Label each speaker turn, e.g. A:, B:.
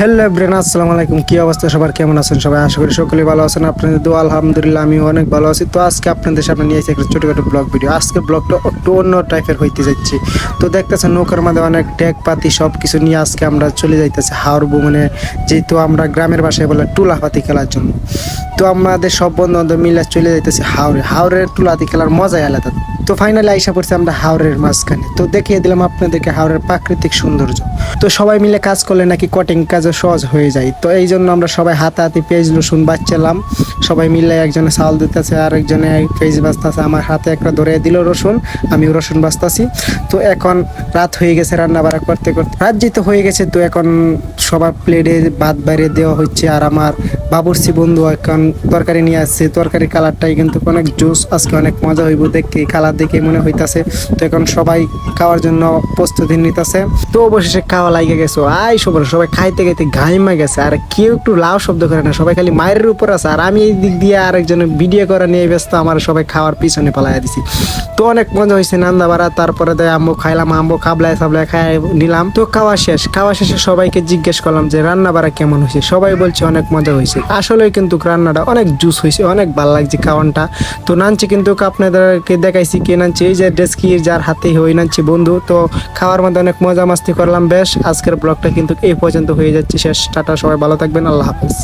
A: Hello everyone, আসসালামু আলাইকুম। কি অবস্থা সবার, কেমন আছেন সবাই? আশা করি সকলেই ভালো আছেন। আপনাদের দোয়া আলহামদুলিল্লাহ আমি অনেক ভালো আছি। তো আজকে আপনাদের সামনে নিয়ে এসেছি একটা ছোটোখাটো ব্লগ ভিডিও। আজকে ব্লগটা একটু অন্য টাইপের হইতে যাচ্ছে। তো দেখতেছেন নৌকার মধ্যে অনেক ডেক পাতি সব কিছু নিয়ে আজকে আমরা চলে যাইতেছি হাওড় মানে যেহেতু আমরা গ্রামের বাসায় বলে টুলাপাতি খেলার জন্য। তো আমাদের সব বন্ধু বান্ধব মিলে চলে যাইতেছি হাওড়ের টুলাপাতি খেলার মজাই আলাদা। তো ফাইনালি আইসা পড়ছি আমরা হাওড়ের মাঝখানে। তো দেখিয়ে দিলাম আপনাদেরকে হাওড়ের প্রাকৃতিক সৌন্দর্য। তো সবাই মিলে কাজ করলে নাকি কটিং কাজও সহজ হয়ে যায়। তো এই জন্য আমরা সবাই হাতাহাতি পেঁয়াজ রসুন বাচ্চালাম। সবাই মিলে একজনে চাউল দিতেছে, আর একজনে পেঁয়াজ বাঁচতেছে। আমার হাতে একটা ধরে দিল রসুন, আমিও রসুন বাঁচতাছি। তো এখন রাত হয়ে গেছে, রান্না বাড়া করতে করতে রাত যেতে হয়ে গেছে। তো এখন সবার প্লেটে ভাত বাইরে দেওয়া হচ্ছে। আর আমার বাবুর্চি বন্ধু এখন তরকারি নিয়ে আসছে। তরকারির কালারটাই কিন্তু অনেক জোস, আজকে অনেক মজা হইব দেখতে। কালার দেখে মনে হইতাছে। তো এখন সবাই খাওয়ার জন্য প্রস্তুতি নিতেছে। তো অবশেষে খাওয়া লাগে গেছে। সবাই খাইতে খাইতে ঘাইমা গেছে। আর কেউ একটু লাউ শব্দ করে না, সবাই খালি মায়ের উপর আছে। আর আমি এই দিক দিয়ে আরেকজনের ভিডিও করা নিয়ে ব্যস্ত, আমার সবাই খাওয়ার পিছনে পালাইয়া দিছি। তো অনেক মজা হয়েছে নান্দা বাড়া। তারপরে আম্বু খাইলাম, আম্বু খাবলায় সাবলায় খাই নিলাম। তো খাওয়া শেষে সবাইকে জিজ্ঞেস করলাম যে রান্না বাড়া কেমন হয়েছে। সবাই বলছে অনেক মজা হয়েছে। আসলে কিন্তু রান্নাটা অনেক জুস হয়েছে, অনেক ভালো লাগছে খাওয়ানটা। তো নানছি কিন্তু আপনাদেরকে দেখাইছি কে নানছি, এই যে ডেস্কির যার হাতে হয়ে নানছি বন্ধু। তো খাওয়ার মধ্যে অনেক মজা মাস্তি করলাম। বেশ আজকের ব্লগটা কিন্তু এই পর্যন্ত হয়ে যাচ্ছে শেষ। টাটা, সবাই ভালো থাকবেন, আল্লাহ হাফেজ।